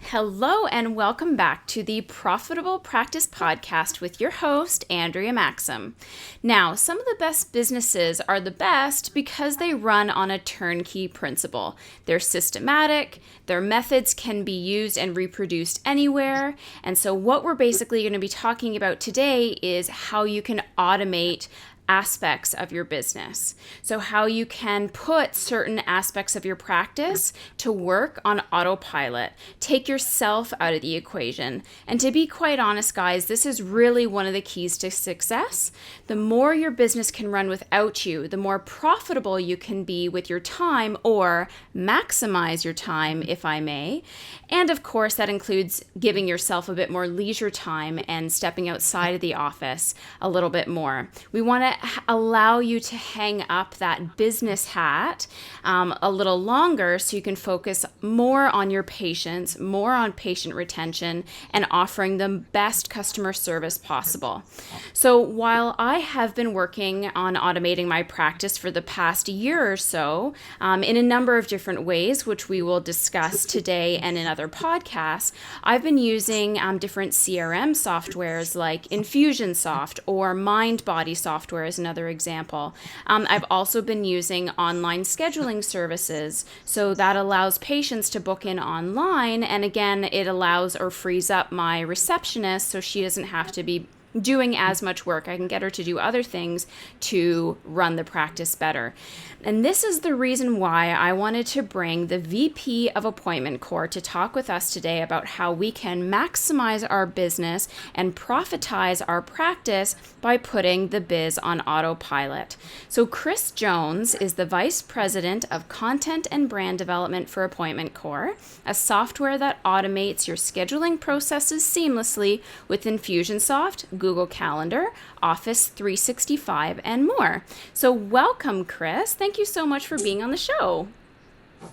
Hello and welcome back to the Profitable Practice Podcast with your host, Andrea Maxim. Now, some of the best businesses are the best because they run on a turnkey principle. They're systematic, their methods can be used and reproduced anywhere, and so what we're basically going to be talking about today is how you can automate aspects of your business. So how you can put certain aspects of your practice to work on autopilot, take yourself out of the equation. And to be quite honest, guys, this is really one of the keys to success. The more your business can run without you, the more profitable you can be with your time, or maximize your time, if I may. And of course, that includes giving yourself a bit more leisure time and stepping outside of the office a little bit more. We want to allow you to hang up that business hat a little longer so you can focus more on your patients, more on patient retention, and offering the best customer service possible. So while I have been working on automating my practice for the past year or so in a number of different ways, which we will discuss today and in other podcasts, I've been using different CRM softwares like Infusionsoft or MindBody software as another example. I've also been using online scheduling services, so that allows patients to book in online, and again, it allows or frees up my receptionist so she doesn't have to be doing as much work. I can get her to do other things to run the practice better. And this is the reason why I wanted to bring the VP of AppointmentCore to talk with us today about how we can maximize our business and profitize our practice by putting the biz on autopilot. So Chris Jones is the Vice President of Content and Brand Development for AppointmentCore, a software that automates your scheduling processes seamlessly with Infusionsoft, Google Calendar, Office 365, and more. So welcome, Chris. Thank you so much for being on the show.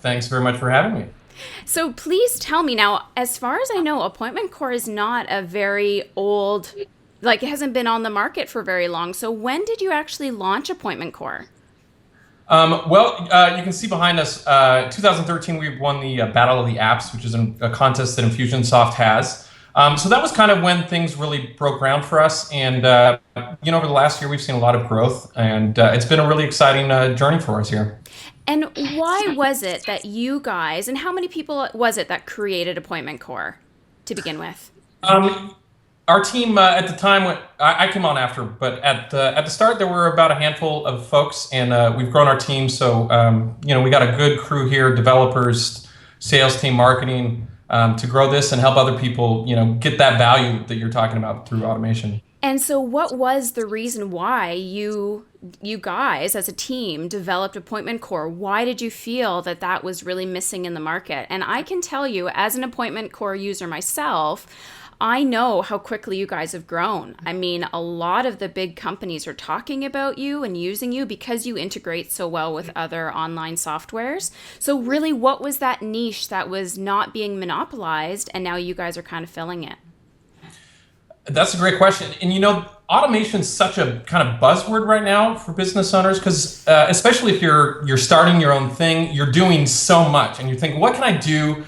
Thanks very much for having me. So please tell me now, as far as I know, AppointmentCore is not a very old, it hasn't been on the market for very long. So when did you actually launch AppointmentCore? You can see behind us, 2013, we won the Battle of the Apps, which is a contest that Infusionsoft has. So that was kind of when things really broke ground for us. And, over the last year, we've seen a lot of growth. And it's been a really exciting journey for us here. And why was it that you guys, and how many people was it that created AppointmentCore to begin with? Our team at the time, I came on after, but at the start, there were about a handful of folks. And we've grown our team. So, we got a good crew here, developers, sales team, marketing, to grow this and help other people, get that value that you're talking about through automation. And so what was the reason why you guys as a team developed AppointmentCore? Why did you feel that was really missing in the market? And I can tell you, as an AppointmentCore user myself, I know how quickly you guys have grown. I mean, a lot of the big companies are talking about you and using you because you integrate so well with other online softwares. So really, what was that niche that was not being monopolized and now you guys are kind of filling it? That's a great question. And automation is such a kind of buzzword right now for business owners because especially if you're starting your own thing, you're doing so much and you think, what can I do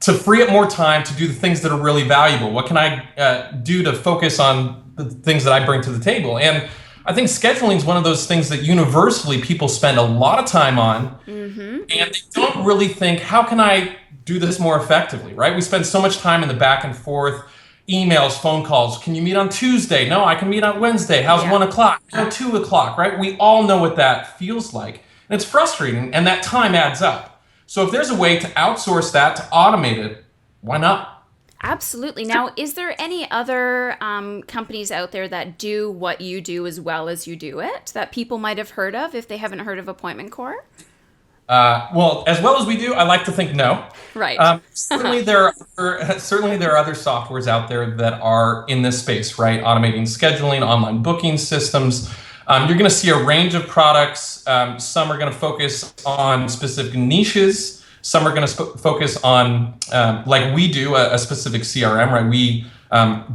to free up more time to do the things that are really valuable? What can I do to focus on the things that I bring to the table? And I think scheduling is one of those things that universally people spend a lot of time on, and they don't really think, how can I do this more effectively, right? We spend so much time in the back and forth, emails, phone calls. Can you meet on Tuesday? No, I can meet on Wednesday. How's 1 o'clock? No, 2 o'clock, right? We all know what that feels like. And it's frustrating, and that time adds up. So if there's a way to outsource that, to automate it, why not? Absolutely. Now, is there any other companies out there that do what you do as well as you do it that people might have heard of if they haven't heard of AppointmentCore? As well as we do, I like to think no. Right. Certainly there are other softwares out there that are in this space, right? Automating scheduling, online booking systems. You're going to see a range of products. Some are going to focus on specific niches. Some are going to focus on, like we do, a specific CRM, right? We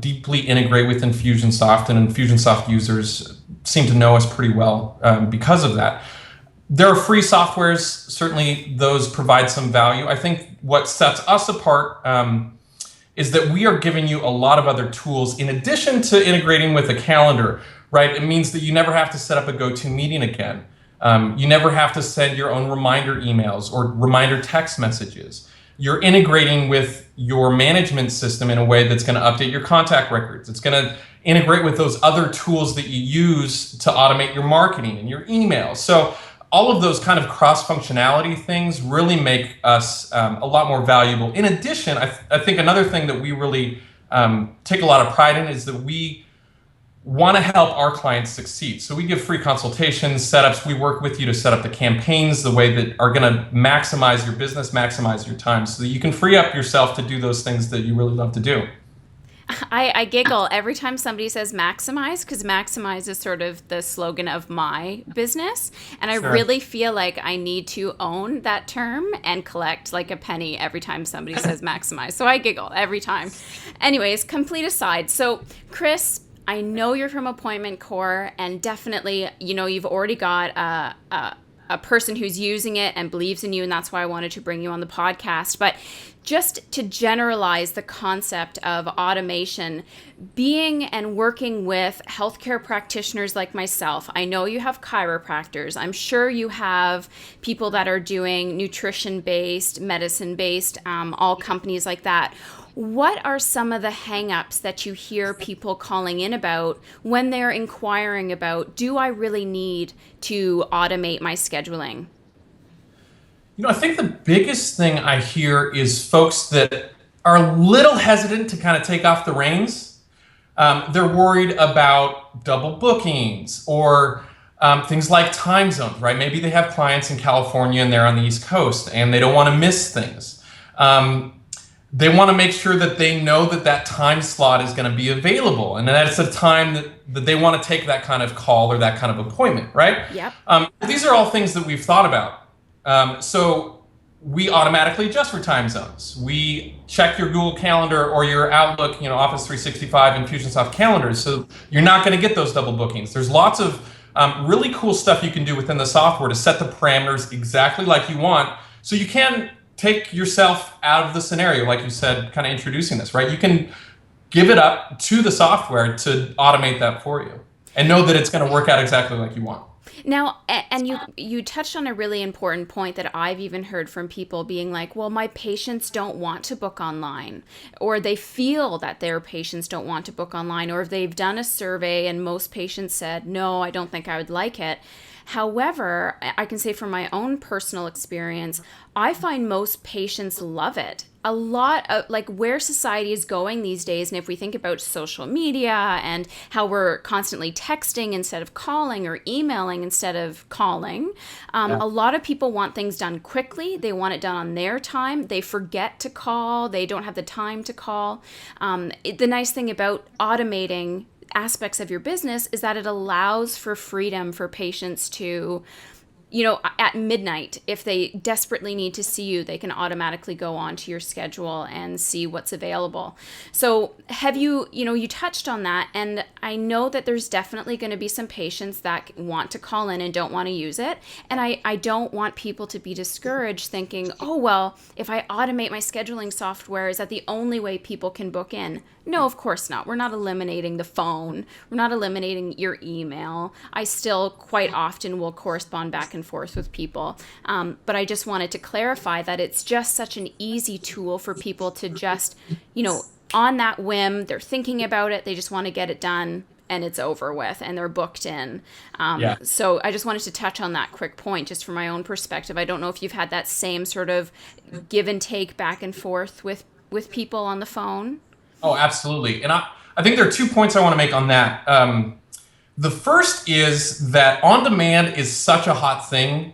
deeply integrate with Infusionsoft, and Infusionsoft users seem to know us pretty well because of that. There are free softwares. Certainly, those provide some value. I think what sets us apart is that we are giving you a lot of other tools in addition to integrating with a calendar, right? It means that you never have to set up a go-to-meeting again. You never have to send your own reminder emails or reminder text messages. You're integrating with your management system in a way that's going to update your contact records. It's going to integrate with those other tools that you use to automate your marketing and your emails. So all of those kind of cross-functionality things really make us a lot more valuable. In addition, I think another thing that we really take a lot of pride in is that we want to help our clients succeed. So we give free consultations, setups. We work with you to set up the campaigns the way that are going to maximize your business, maximize your time, so that you can free up yourself to do those things that you really love to do. I giggle every time somebody says maximize, because maximize is sort of the slogan of my business. And I really feel like I need to own that term and collect like a penny every time somebody says maximize. So I giggle every time. Anyways, complete aside. So Chris, I know you're from AppointmentCore, and definitely, you've already got a person who's using it and believes in you, and that's why I wanted to bring you on the podcast. But just to generalize the concept of automation, being and working with healthcare practitioners like myself, I know you have chiropractors. I'm sure you have people that are doing nutrition-based, medicine-based, all companies like that. What are some of the hangups that you hear people calling in about when they're inquiring about, do I really need to automate my scheduling? I think the biggest thing I hear is folks that are a little hesitant to kind of take off the reins. They're worried about double bookings or things like time zones, right? Maybe they have clients in California and they're on the East Coast and they don't want to miss things. They want to make sure that they know that time slot is going to be available and that it's a time that they want to take that kind of call or that kind of appointment, right? Yep. These are all things that we've thought about. So we automatically adjust for time zones. We check your Google Calendar or your Outlook, Office 365, Infusionsoft calendars, so you're not going to get those double bookings. There's lots of really cool stuff you can do within the software to set the parameters exactly like you want, so you can take yourself out of the scenario, like you said, kind of introducing this, right? You can give it up to the software to automate that for you and know that it's going to work out exactly like you want. Now, and you touched on a really important point that I've even heard from people being like, well, my patients don't want to book online, or they feel that their patients don't want to book online, or if they've done a survey and most patients said, no, I don't think I would like it. However, I can say from my own personal experience, I find most patients love it. A lot of like where society is going these days, and if we think about social media and how we're constantly texting instead of calling or emailing instead of calling, a lot of people want things done quickly. They want it done on their time. They forget to call. They don't have the time to call. The nice thing about automating aspects of your business is that it allows for freedom for patients to, at midnight, if they desperately need to see you, they can automatically go onto your schedule and see what's available. So have you touched on that, and I know that there's definitely going to be some patients that want to call in and don't want to use it. And I don't want people to be discouraged thinking, oh, well, if I automate my scheduling software, is that the only way people can book in? No, of course not. We're not eliminating the phone. We're not eliminating your email. I still quite often will correspond back and forth with people. But I just wanted to clarify that it's just such an easy tool for people to just, on that whim, they're thinking about it, they just want to get it done, and it's over with, and they're booked in. So I just wanted to touch on that quick point, just from my own perspective. I don't know if you've had that same sort of give and take back and forth with people on the phone. Oh, absolutely. And I think there are 2 points I want to make on that. The first is that on-demand is such a hot thing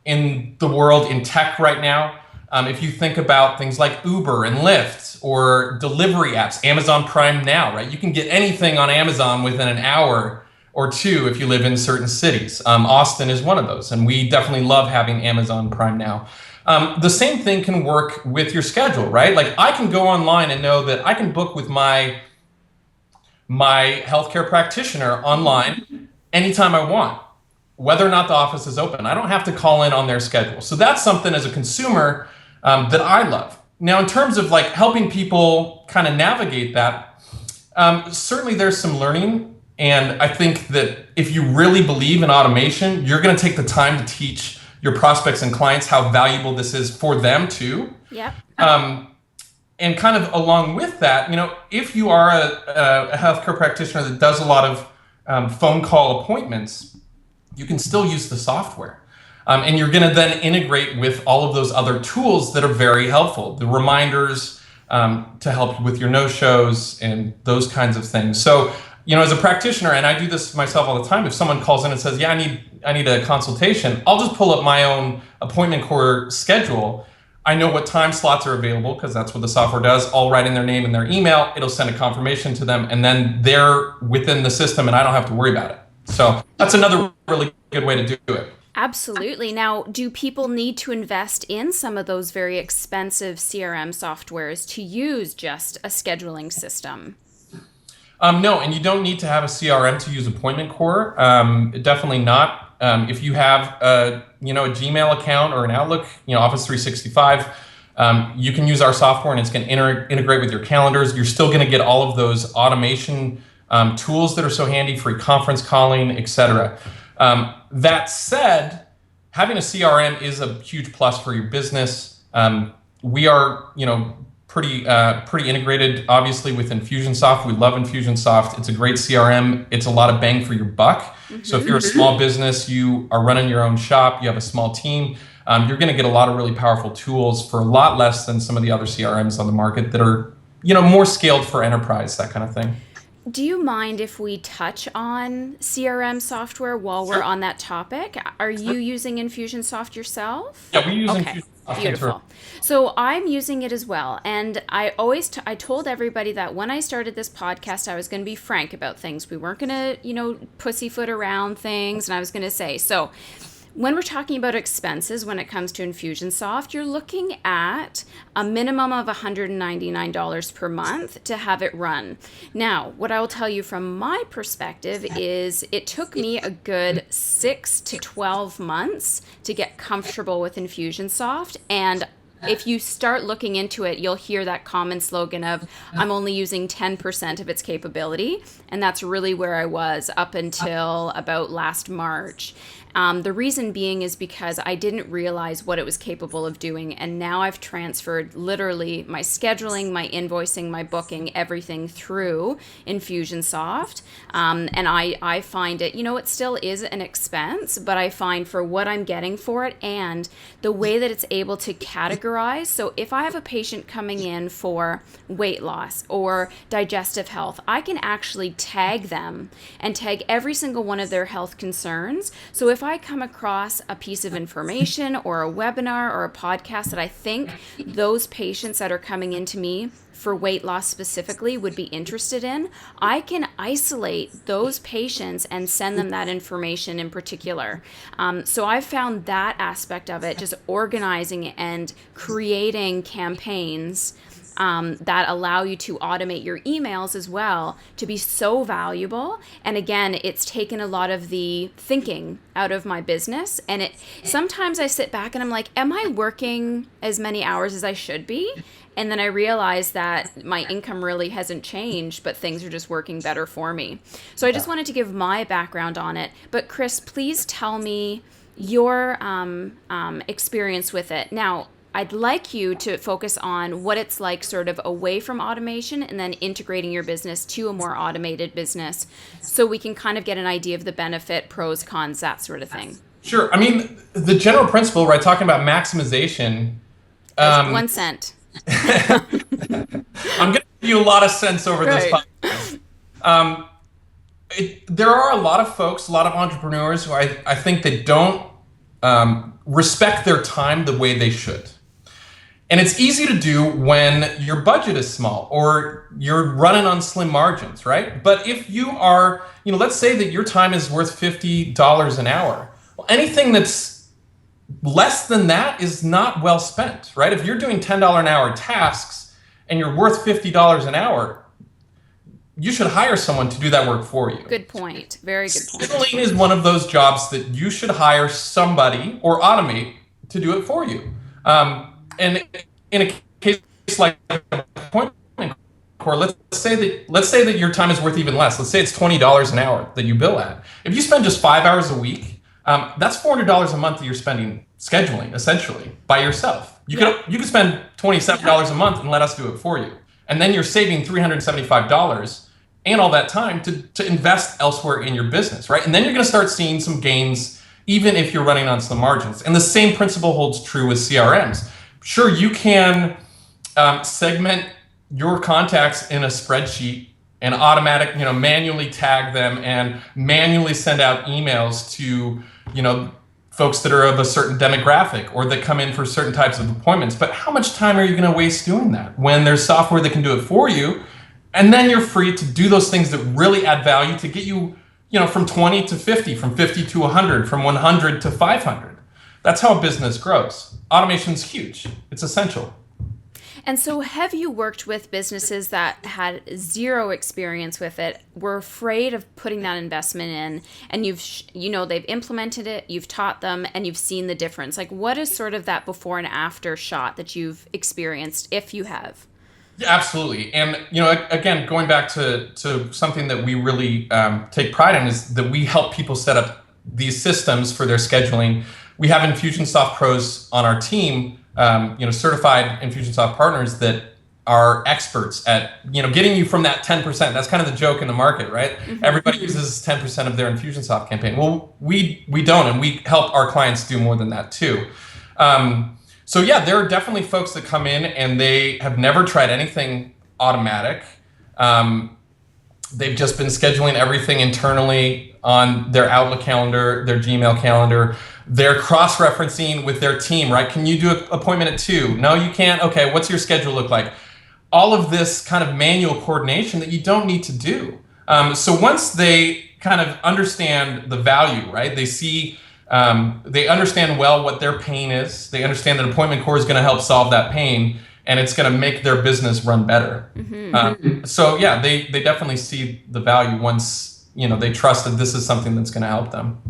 in the world, in tech right now. If you think about things like Uber and Lyft or delivery apps, Amazon Prime Now, right? You can get anything on Amazon within an hour or two if you live in certain cities. Austin is one of those, and we definitely love having Amazon Prime Now. The same thing can work with your schedule, right? Like I can go online and know that I can book with my healthcare practitioner online anytime I want, whether or not the office is open. I don't have to call in on their schedule. So that's something as a consumer that I love. Now, in terms of like helping people kind of navigate that, certainly there's some learning. And I think that if you really believe in automation, you're going to take the time to teach your prospects and clients how valuable this is for them too. Yep. And kind of along with that, if you are a healthcare practitioner that does a lot of phone call appointments, you can still use the software. And you're going to then integrate with all of those other tools that are very helpful. The reminders to help you with your no-shows and those kinds of things. So, as a practitioner, and I do this myself all the time, if someone calls in and says, yeah, I need a consultation, I'll just pull up my own AppointmentCore schedule. I know what time slots are available because that's what the software does. I'll write in their name and their email. It'll send a confirmation to them, and then they're within the system and I don't have to worry about it. So that's another really good way to do it. Absolutely. Now, do people need to invest in some of those very expensive CRM softwares to use just a scheduling system? No, and you don't need to have a CRM to use AppointmentCore. Definitely not. If you have a Gmail account or an Outlook, Office 365, you can use our software and it's going to integrate with your calendars. You're still going to get all of those automation tools that are so handy for conference calling, etc. That said, having a CRM is a huge plus for your business. We are, pretty integrated, obviously, with Infusionsoft. We love Infusionsoft. It's a great CRM. It's a lot of bang for your buck. Mm-hmm. So if you're a small business, you are running your own shop, you have a small team, you're going to get a lot of really powerful tools for a lot less than some of the other CRMs on the market that are, more scaled for enterprise, that kind of thing. Do you mind if we touch on CRM software while we're on that topic? Are you using Infusionsoft yourself? Yeah, we use Infusionsoft. Beautiful. So I'm using it as well. And I told everybody that when I started this podcast, I was going to be frank about things. We weren't going to, pussyfoot around things. And I was going to say, so when we're talking about expenses, when it comes to Infusionsoft, you're looking at a minimum of $199 per month to have it run. Now, what I will tell you from my perspective is it took me a good 6 to 12 months to get comfortable with Infusionsoft. And if you start looking into it, you'll hear that common slogan of, I'm only using 10% of its capability. And that's really where I was up until about last March. The reason being is because I didn't realize what it was capable of doing. And now I've transferred literally my scheduling, my invoicing, my booking, everything through Infusionsoft. And I find it, it still is an expense, but I find for what I'm getting for it and the way that it's able to categorize. So if I have a patient coming in for weight loss or digestive health, I can actually tag them and tag every single one of their health concerns. So if I come across a piece of information or a webinar or a podcast that I think those patients that are coming into me for weight loss specifically would be interested in, I can isolate those patients and send them that information in particular. So I've found that aspect of it, just organizing and creating campaigns that allow you to automate your emails as well, to be so valuable. And again, it's taken a lot of the thinking out of my business. And sometimes I sit back and I'm like, am I working as many hours as I should be? And then I realize that my income really hasn't changed, but things are just working better for me. So I just wanted to give my background on it. But Chris, please tell me your experience with it. Now, I'd like you to focus on what it's like sort of away from automation and then integrating your business to a more automated business so we can kind of get an idea of the benefit, pros, cons, that sort of thing. Sure. I mean, the general principle, right, talking about maximization. 1 cent. I'm going to give you a lot of sense over this podcast. There are a lot of folks, a lot of entrepreneurs who I think that don't respect their time the way they should. And it's easy to do when your budget is small or you're running on slim margins, right? But if you are, let's say that your time is worth $50 an hour. Well, anything that's less than that is not well spent, right? If you're doing $10 an hour tasks and you're worth $50 an hour, you should hire someone to do that work for you. Good point. Very good point. Scheduling is one of those jobs that you should hire somebody or automate to do it for you. And in a case like appointment core, let's say that your time is worth even less. Let's say it's $20 an hour that you bill at. If you spend just 5 hours a week, that's $400 a month that you're spending scheduling, essentially, by yourself. You could spend $27 a month and let us do it for you. And then you're saving $375 and all that time to invest elsewhere in your business, right? And then you're going to start seeing some gains, even if you're running on some margins. And the same principle holds true with CRMs. Sure, you can segment your contacts in a spreadsheet and manually tag them and manually send out emails to, folks that are of a certain demographic or that come in for certain types of appointments. But how much time are you going to waste doing that when there's software that can do it for you? And then you're free to do those things that really add value to get you, from 20 to 50, from 50 to 100, from 100 to 500. That's how a business grows. Automation's huge. It's essential. And so have you worked with businesses that had zero experience with it, were afraid of putting that investment in, and they've implemented it, you've taught them, and you've seen the difference? Like, what is sort of that before and after shot that you've experienced, if you have? Yeah, absolutely. And, again, going back to something that we really take pride in is that we help people set up these systems for their scheduling. We have Infusionsoft pros on our team, certified Infusionsoft partners that are experts at, getting you from that 10%. That's kind of the joke in the market, right? Mm-hmm. Everybody uses 10% of their Infusionsoft campaign. Well, we don't, and we help our clients do more than that too. So yeah, there are definitely folks that come in and they have never tried anything automatic. They've just been scheduling everything internally on their Outlook calendar, their Gmail calendar. They're cross-referencing with their team, right? Can you do an appointment at 2? No, you can't. Okay, what's your schedule look like? All of this kind of manual coordination that you don't need to do. So once they kind of understand the value, right? They see, they understand well what their pain is. They understand that AppointmentCore is going to help solve that pain, and it's going to make their business run better. Mm-hmm. So yeah, they definitely see the value once, they trust that this is something that's going to help them.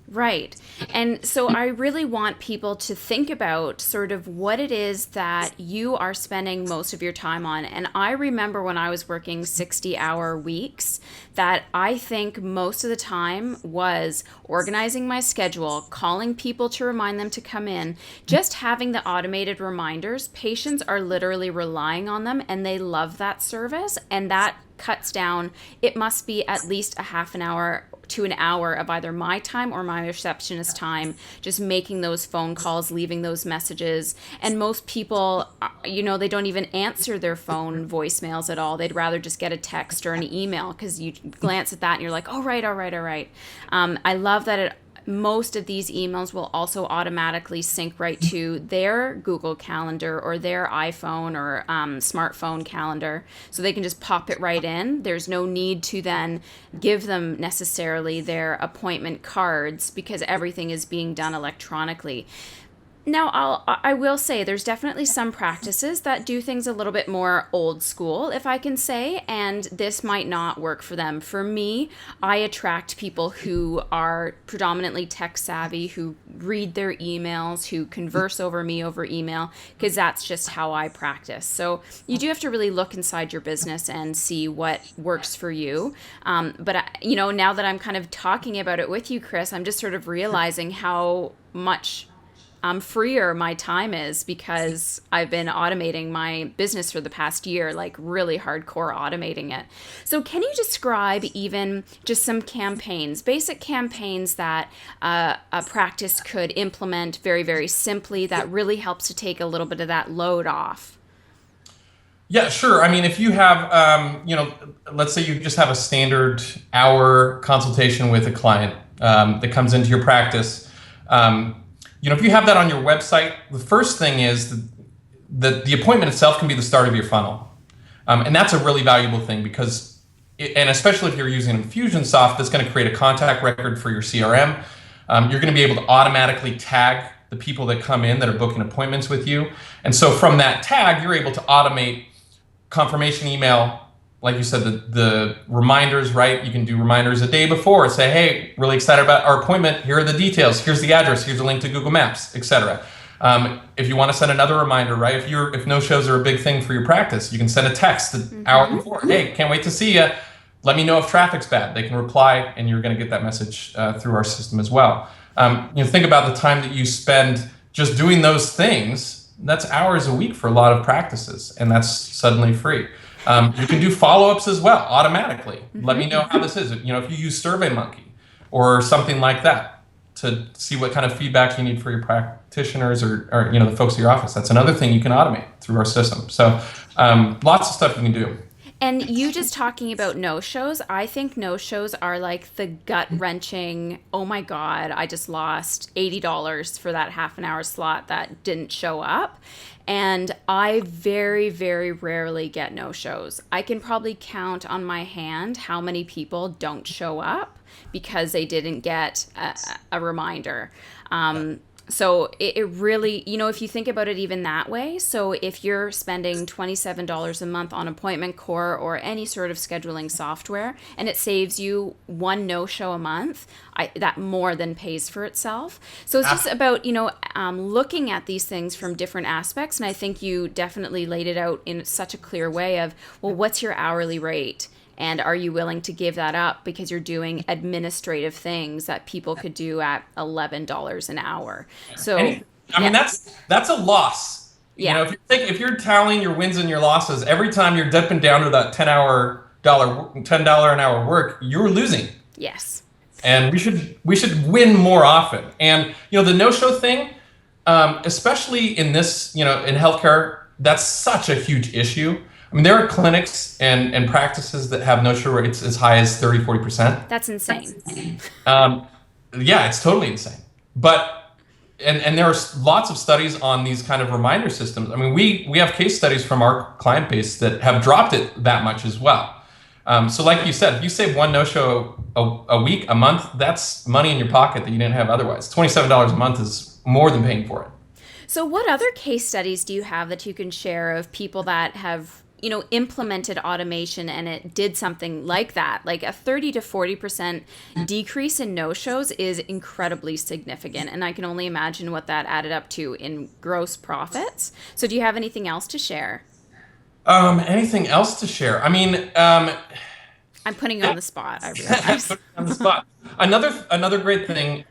Right. And so I really want people to think about sort of what it is that you are spending most of your time on. And I remember when I was working 60-hour weeks that I think most of the time was organizing my schedule, calling people to remind them to come in, just having the automated reminders. Patients are literally relying on them and they love that service, and that cuts down, it must be at least a half an hour to an hour of either my time or my receptionist time, just making those phone calls, leaving those messages. And most people, they don't even answer their phone voicemails at all. They'd rather just get a text or an email, because you glance at that and you're like, oh, right. I love that most of these emails will also automatically sync right to their Google Calendar or their iPhone or smartphone calendar, so they can just pop it right in. There's no need to then give them necessarily their appointment cards, because everything is being done electronically. Now, I will say there's definitely some practices that do things a little bit more old school, if I can say, and this might not work for them. For me, I attract people who are predominantly tech savvy, who read their emails, who converse over me over email, because that's just how I practice. So you do have to really look inside your business and see what works for you. But now that I'm kind of talking about it with you, Chris, I'm just sort of realizing how much freer my time is, because I've been automating my business for the past year, like really hardcore automating it. So can you describe even just some campaigns, basic campaigns that a practice could implement very, very simply that really helps to take a little bit of that load off? Yeah, sure. I mean, if you have, let's say you just have a standard hour consultation with a client that comes into your practice, if you have that on your website, the first thing is that the appointment itself can be the start of your funnel. And that's a really valuable thing, because, and especially if you're using Infusionsoft, that's going to create a contact record for your CRM. You're going to be able to automatically tag the people that come in that are booking appointments with you. And so from that tag, you're able to automate confirmation email. Like you said, the reminders, right? You can do reminders a day before. Say, hey, really excited about our appointment. Here are the details. Here's the address. Here's a link to Google Maps, etc. If you want to send another reminder, right? If no-shows are a big thing for your practice, you can send a text an hour before. Hey, can't wait to see you. Let me know if traffic's bad. They can reply, and you're going to get that message through our system as well. Think about the time that you spend just doing those things. That's hours a week for a lot of practices, and that's suddenly free. You can do follow-ups as well automatically. Let me know how this is. If you use SurveyMonkey or something like that to see what kind of feedback you need for your practitioners or the folks at your office. That's another thing you can automate through our system. So lots of stuff you can do. And you just talking about no-shows, I think no-shows are like the gut-wrenching, oh my God, I just lost $80 for that half an hour slot that didn't show up. And I very, very rarely get no-shows. I can probably count on my hand how many people don't show up because they didn't get a reminder. So it really, if you think about it even that way, so if you're spending $27 a month on AppointmentCore or any sort of scheduling software, and it saves you one no-show a month, that more than pays for itself. So it's just about, looking at these things from different aspects. And I think you definitely laid it out in such a clear way of, well, what's your hourly rate? And are you willing to give that up because you're doing administrative things that people could do at $11 an hour? So, I mean, that's a loss. Yeah. If you're tallying your wins and your losses every time you're dipping down to that $10 an hour work, you're losing. Yes. And we should win more often. And the no-show thing, especially in this, in healthcare, that's such a huge issue. I mean, there are clinics and practices that have no-show rates as high as 30, 40%. That's insane. Yeah, it's totally insane. But, and there are lots of studies on these kind of reminder systems. I mean, we have case studies from our client base that have dropped it that much as well. So like you said, if you save one no-show a week, a month, that's money in your pocket that you didn't have otherwise. $27 a month is more than paying for it. So what other case studies do you have that you can share of people that have implemented automation and it did something like that? Like a 30 to 40% decrease in no-shows is incredibly significant. And I can only imagine what that added up to in gross profits. So do you have anything else to share? Anything else to share? I mean, I'm putting you on the spot, I realize. On the spot. Another great thing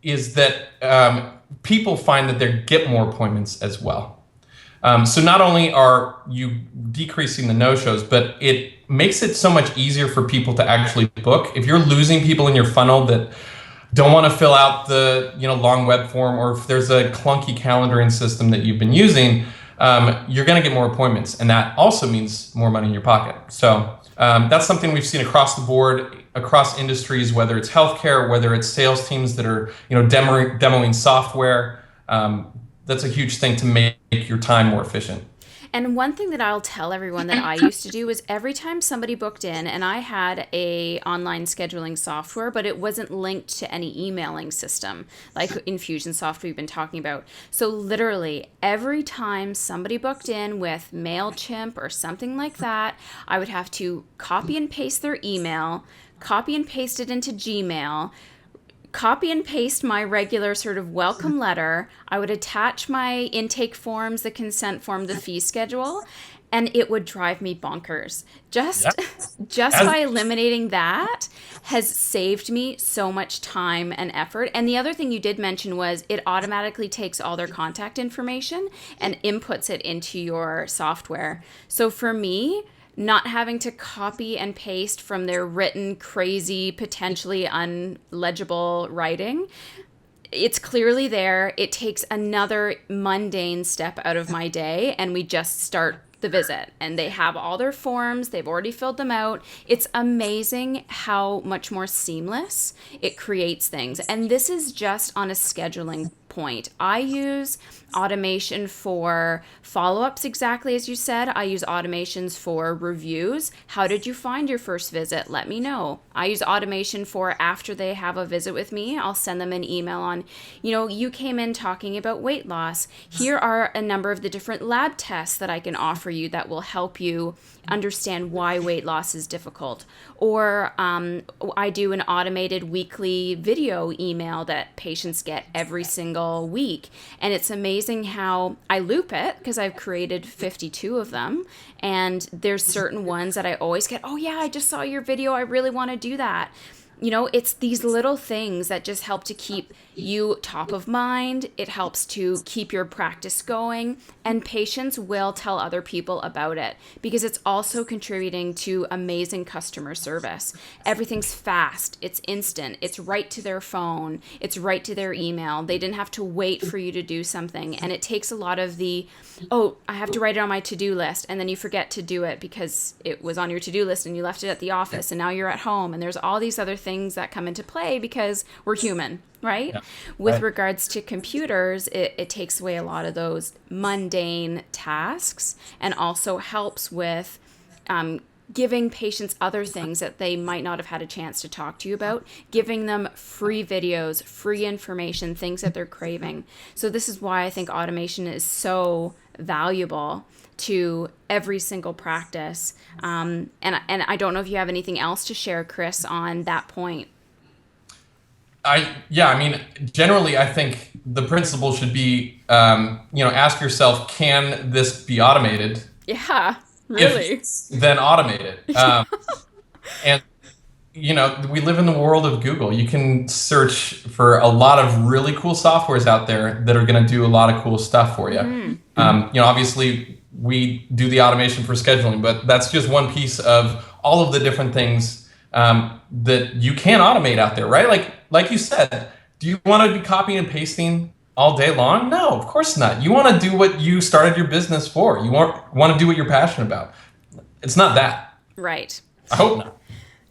is that people find that they get more appointments as well. So not only are you decreasing the no-shows, but it makes it so much easier for people to actually book. If you're losing people in your funnel that don't want to fill out the long web form, or if there's a clunky calendaring system that you've been using, you're going to get more appointments, and that also means more money in your pocket. So that's something we've seen across the board, across industries, whether it's healthcare, whether it's sales teams that are demoing software. That's a huge thing to make your time more efficient. And one thing that I'll tell everyone that I used to do was every time somebody booked in, and I had a online scheduling software, but it wasn't linked to any emailing system like Infusionsoft we've been talking about. So literally every time somebody booked in with MailChimp or something like that, I would have to copy and paste their email, copy and paste it into Gmail, copy and paste my regular sort of welcome letter. I would attach my intake forms, the consent form, the fee schedule, and it would drive me bonkers. Just by eliminating that has saved me so much time and effort. And the other thing you did mention was it automatically takes all their contact information and inputs it into your software. So for me, not having to copy and paste from their written, crazy, potentially unlegible writing. It's clearly there. It takes another mundane step out of my day, and we just start the visit. And they have all their forms. They've already filled them out. It's amazing how much more seamless it creates things. And this is just on a scheduling point. I use automation for follow-ups, exactly as you said. I use automations for reviews. How did you find your first visit? Let me know. I use automation for after they have a visit with me, I'll send them an email on, you came in talking about weight loss. Here are a number of the different lab tests that I can offer you that will help you understand why weight loss is difficult. Or I do an automated weekly video email that patients get every single single week. And it's amazing how I loop it because I've created 52 of them. And there's certain ones that I always get, oh yeah, I just saw your video. I really want to do that. You know, it's these little things that just help to keep you top of mind. It helps to keep your practice going, and patients will tell other people about it because it's also contributing to amazing customer service. Everything's fast, it's instant, it's right to their phone, it's right to their email. They didn't have to wait for you to do something, and it takes a lot of the, oh, I have to write it on my to-do list, and then you forget to do it because it was on your to-do list and you left it at the office, and now you're at home, and there's all these other things that come into play because we're human. Right? Yeah. With regards to computers, it takes away a lot of those mundane tasks and also helps with giving patients other things that they might not have had a chance to talk to you about, giving them free videos, free information, things that they're craving. So this is why I think automation is so valuable to every single practice. And I don't know if you have anything else to share, Chris, on that point. Generally, I think the principle should be, ask yourself, can this be automated? Yeah, really. Then automate it. And, we live in the world of Google. You can search for a lot of really cool softwares out there that are going to do a lot of cool stuff for you. Mm-hmm. Obviously, we do the automation for scheduling, but that's just one piece of all of the different things that you can automate out there, right? Like you said, do you want to be copying and pasting all day long? No, of course not. You want to do what you started your business for. You want to do what you're passionate about. It's not that. Right. I hope not.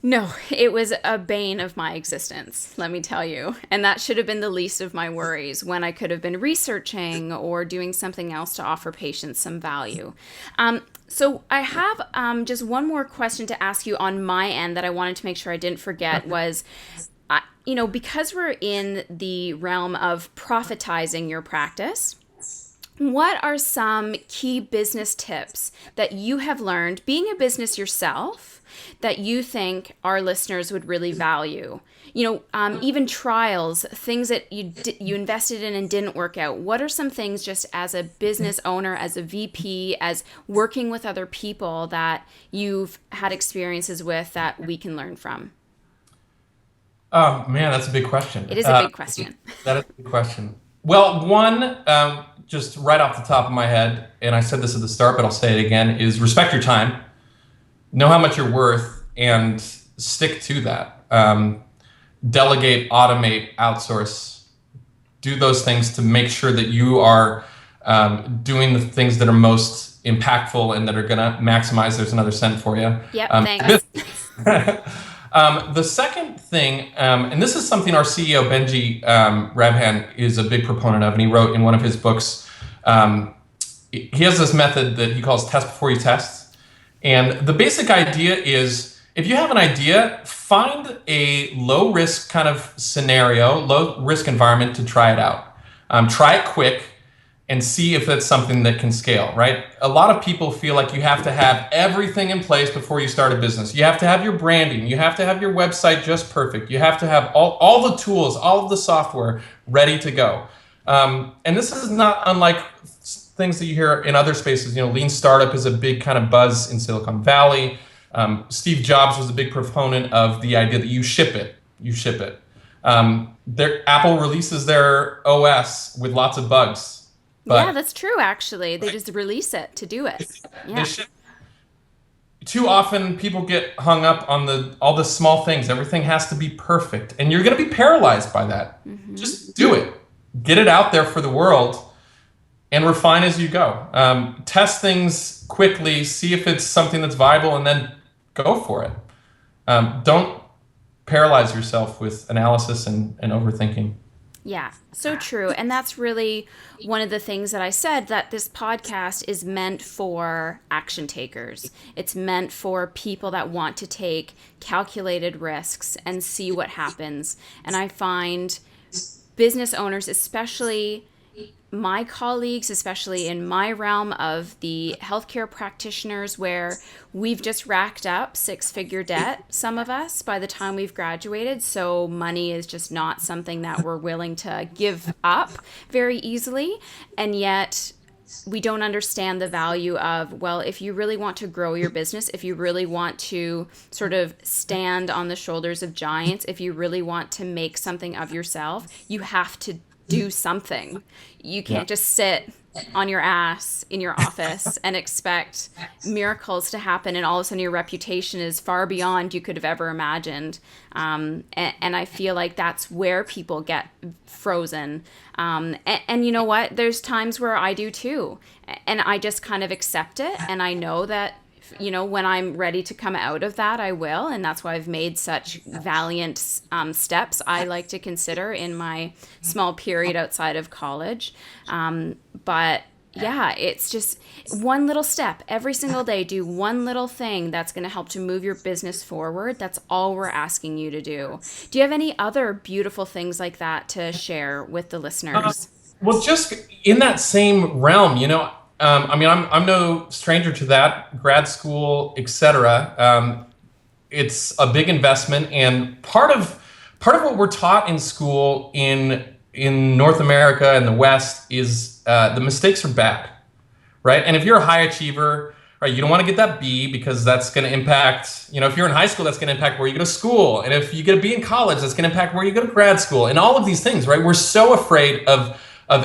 No, it was a bane of my existence, let me tell you. And that should have been the least of my worries when I could have been researching or doing something else to offer patients some value. So I have just one more question to ask you on my end that I wanted to make sure I didn't forget was, because we're in the realm of profitizing your practice, what are some key business tips that you have learned being a business yourself that you think our listeners would really value? Even trials, things that you invested in and didn't work out. What are some things just as a business owner, as a VP, as working with other people that you've had experiences with that we can learn from? Oh, man, that's a big question. It is a big question. That is a big question. Well, one, just right off the top of my head, and I said this at the start, but I'll say it again, is respect your time. Know how much you're worth and stick to that. Delegate, automate, outsource. Do those things to make sure that you are doing the things that are most impactful and that are going to maximize. There's another cent for you. Yep, thanks. The second thing, and this is something our CEO, Benji Rabhan, is a big proponent of, and he wrote in one of his books, he has this method that he calls test before you test. And the basic idea is, if you have an idea, find a low-risk kind of scenario, low-risk environment to try it out. Try it quick and see if that's something that can scale, right? A lot of people feel like you have to have everything in place before you start a business. You have to have your branding. You have to have your website just perfect. You have to have all the tools, all of the software ready to go. And this is not unlike things that you hear in other spaces. Lean startup is a big kind of buzz in Silicon Valley. Steve Jobs was a big proponent of the idea that you ship it. Apple releases their OS with lots of bugs. Yeah, that's true, actually. They just release it to do it. Yeah. Too often, people get hung up on all the small things. Everything has to be perfect. And you're going to be paralyzed by that. Mm-hmm. Just do it. Get it out there for the world and refine as you go. Test things quickly, see if it's something that's viable, and then go for it. Don't paralyze yourself with analysis and overthinking. Yeah, so true. And that's really one of the things that I said, that this podcast is meant for action takers. It's meant for people that want to take calculated risks and see what happens. And I find business owners, especially my colleagues, especially in my realm of the healthcare practitioners, where we've just racked up six-figure debt, some of us, by the time we've graduated. So money is just not something that we're willing to give up very easily. And yet we don't understand the value of, well, if you really want to grow your business, if you really want to sort of stand on the shoulders of giants, if you really want to make something of yourself, you have to do something. You can't just sit on your ass in your office and expect miracles to happen, and all of a sudden your reputation is far beyond you could have ever imagined. And I feel like that's where people get frozen. And you know what? There's times where I do too. And I just kind of accept it. And I know that, you know, when I'm ready to come out of that, I will. And that's why I've made such valiant steps, I like to consider, in my small period outside of college. But yeah, it's just one little step every single day. Do one little thing that's going to help to move your business forward. That's all we're asking you to do. Do you have any other beautiful things like that to share with the listeners? Well, just in that same realm, you know, I mean, I'm no stranger to that, grad school, etc. It's a big investment, and part of what we're taught in school in North America and the West is the mistakes are bad, right? And if you're a high achiever, right, you don't want to get that B because that's going to impact, you know, if you're in high school, that's going to impact where you go to school, and if you get a B in college, that's going to impact where you go to grad school, and all of these things, right? We're so afraid of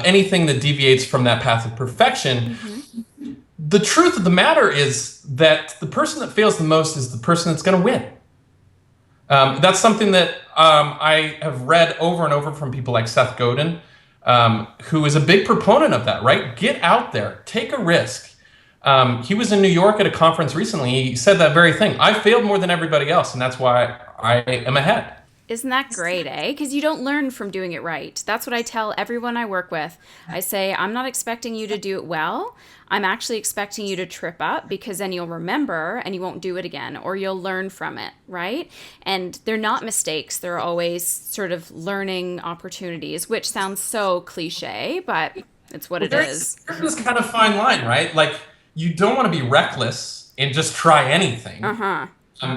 anything that deviates from that path of perfection. Mm-hmm. The truth of the matter is that the person that fails the most is the person that's going to win. That's something that I have read over and over from people like Seth Godin, who is a big proponent of that, right? Get out there, take a risk. He was in New York at a conference recently. He said that very thing. I failed more than everybody else, and that's why I am ahead. Isn't that great, eh? Because you don't learn from doing it right. That's what I tell everyone I work with. I say, I'm not expecting you to do it well. I'm actually expecting you to trip up, because then you'll remember and you won't do it again, or you'll learn from it, right? And they're not mistakes. They're always sort of learning opportunities, which sounds so cliche, but it's what it is. There's this kind of fine line, right? Like, you don't want to be reckless and just try anything. Uh-huh.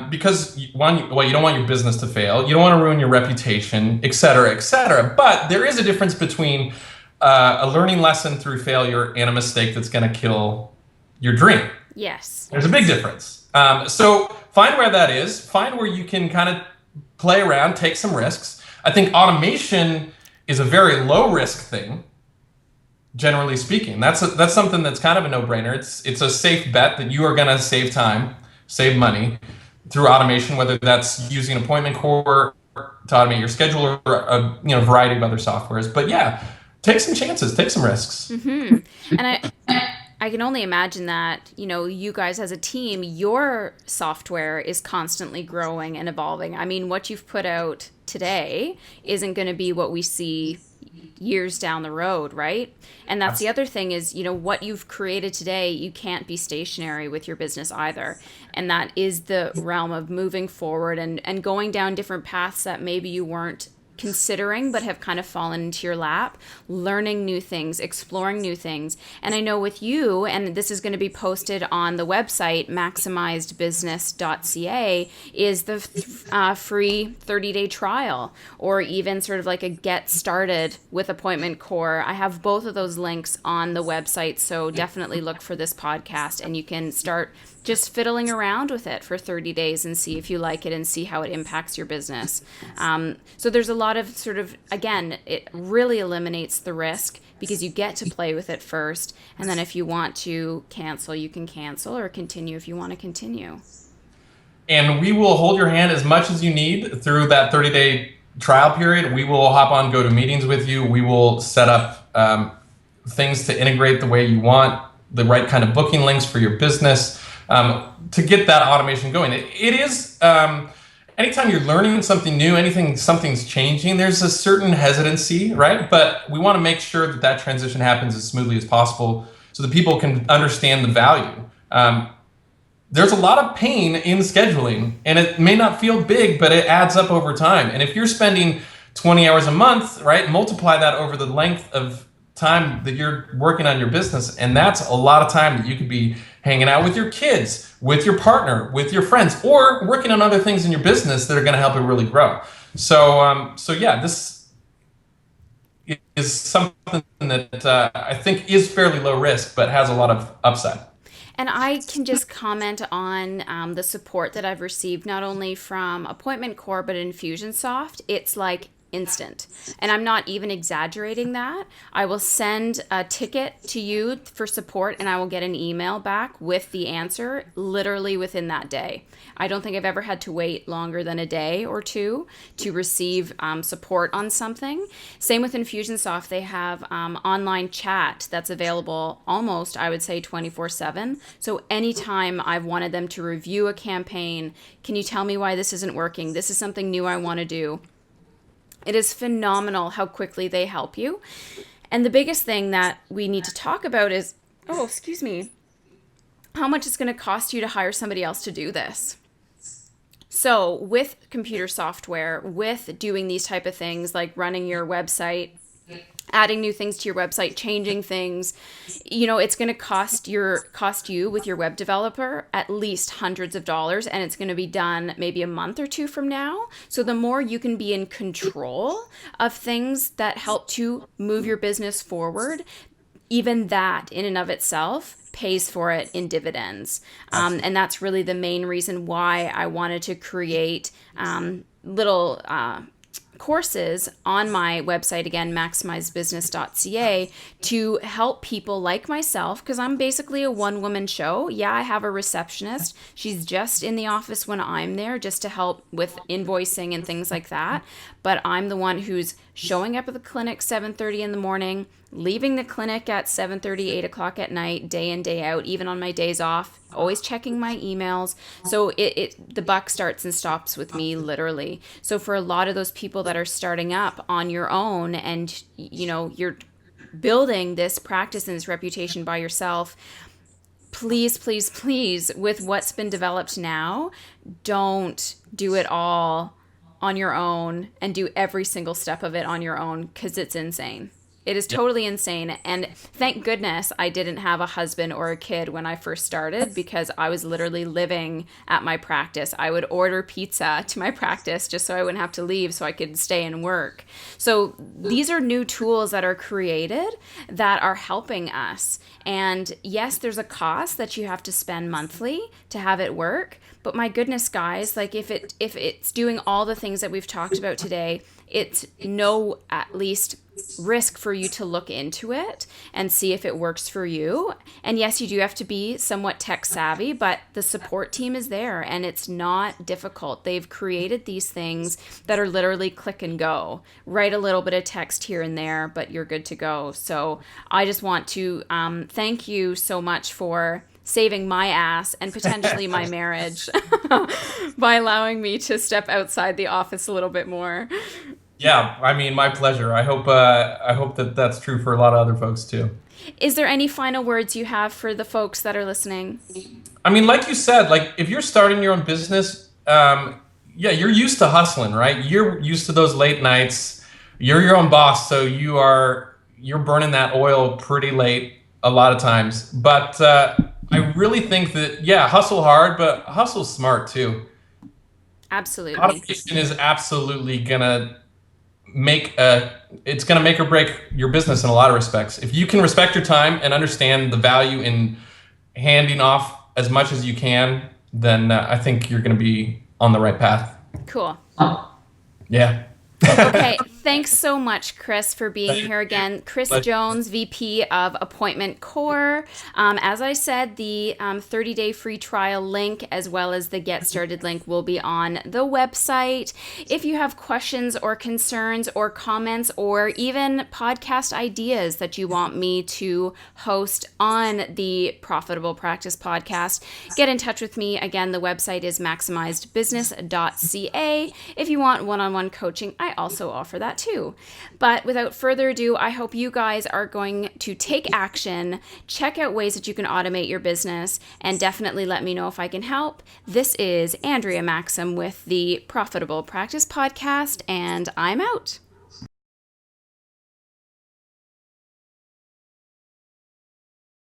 Because you don't want your business to fail, you don't want to ruin your reputation, et cetera, et cetera. But there is a difference between a learning lesson through failure and a mistake that's going to kill your dream. Yes. There's a big difference. So find where that is. Find where you can kind of play around, take some risks. I think automation is a very low risk thing, generally speaking. That's something that's kind of a no-brainer. It's a safe bet that you are going to save time, save money through automation, whether that's using AppointmentCore to automate your schedule or a variety of other softwares. But yeah, take some chances, take some risks. Mm-hmm. And I can only imagine that, you guys as a team, your software is constantly growing and evolving. I mean, what you've put out today isn't going to be what we see years down the road, right? And that's the other thing is, what you've created today, you can't be stationary with your business either. And that is the realm of moving forward and going down different paths that maybe you weren't considering but have kind of fallen into your lap, learning new things, exploring new things. And I know with you, and this is going to be posted on the website, maximizedbusiness.ca, is the free 30-day trial, or even sort of like a get started with AppointmentCore. I have both of those links on the website, so definitely look for this podcast and you can start just fiddling around with it for 30 days and see if you like it and see how it impacts your business. So there's a lot of sort of, again, it really eliminates the risk because you get to play with it first. And then if you want to cancel, you can cancel, or continue if you want to continue. And we will hold your hand as much as you need through that 30-day trial period. We will hop on GoToMeetings with you. We will set up things to integrate the way you want, the right kind of booking links for your business. To get that automation going. It is, anytime you're learning something new, something's changing, there's a certain hesitancy, right? But we want to make sure that transition happens as smoothly as possible so that people can understand the value. There's a lot of pain in scheduling, and it may not feel big, but it adds up over time. And if you're spending 20 hours a month, right, multiply that over the length of time that you're working on your business, and that's a lot of time that you could be hanging out with your kids, with your partner, with your friends, or working on other things in your business that are going to help it really grow. So yeah, this is something that I think is fairly low risk, but has a lot of upside. And I can just comment on the support that I've received, not only from AppointmentCore, but Infusionsoft. It's like instant. And I'm not even exaggerating that. I will send a ticket to you for support, and I will get an email back with the answer literally within that day. I don't think I've ever had to wait longer than a day or two to receive support on something. Same with Infusionsoft. They have online chat that's available almost, I would say, 24/7. So anytime I've wanted them to review a campaign, can you tell me why this isn't working? This is something new I want to do. It is phenomenal how quickly they help you. And the biggest thing that we need to talk about is, how much it's going to cost you to hire somebody else to do this. So with computer software, with doing these type of things like running your website, adding new things to your website, changing things, it's going to cost you with your web developer at least hundreds of dollars, and it's going to be done maybe a month or two from now. So the more you can be in control of things that help to move your business forward, even that in and of itself pays for it in dividends. And that's really the main reason why I wanted to create little courses on my website, again, maximizebusiness.ca, to help people like myself, because I'm basically a one-woman show. Yeah, I have a receptionist. She's just in the office when I'm there just to help with invoicing and things like that. But I'm the one who's showing up at the clinic 7:30 in the morning, leaving the clinic at 7:30, 8 o'clock at night, day in, day out, even on my days off, always checking my emails. So the buck starts and stops with me, literally. So for a lot of those people that are starting up on your own, and you're building this practice and this reputation by yourself, please, please, please, with what's been developed now, don't do it all on your own and do every single step of it on your own, because it's insane. It is totally insane. And thank goodness I didn't have a husband or a kid when I first started, because I was literally living at my practice. I would order pizza to my practice just so I wouldn't have to leave, so I could stay and work. So these are new tools that are created that are helping us. And yes, there's a cost that you have to spend monthly to have it work. But my goodness, guys, like if it's doing all the things that we've talked about today, it's no at least risk for you to look into it and see if it works for you. And yes, you do have to be somewhat tech savvy, but the support team is there and it's not difficult. They've created these things that are literally click and go. Write a little bit of text here and there, but you're good to go. So I just want to thank you so much for saving my ass and potentially my marriage by allowing me to step outside the office a little bit more. Yeah, I mean, my pleasure. I hope that that's true for a lot of other folks too. Is there any final words you have for the folks that are listening? I mean, like you said, like if you're starting your own business, yeah, you're used to hustling, right? You're used to those late nights. You're your own boss, so you're burning that oil pretty late a lot of times. But I really think that, yeah, hustle hard, but hustle smart too. Absolutely. Automation is absolutely gonna make or break your business in a lot of respects. If you can respect your time and understand the value in handing off as much as you can, then I think you're gonna be on the right path. Cool. Yeah. Okay, thanks so much, Chris, for being here again. Chris Jones, VP of AppointmentCore. As I said, the 30-day free trial link as well as the Get Started link will be on the website. If you have questions or concerns or comments or even podcast ideas that you want me to host on the Profitable Practice podcast, get in touch with me. Again, the website is maximizebusiness.ca. If you want one-on-one coaching, I also offer that too. But without further ado, I hope you guys are going to take action, check out ways that you can automate your business, and definitely let me know if I can help. This is Andrea Maxim with the Profitable Practice Podcast, and I'm out.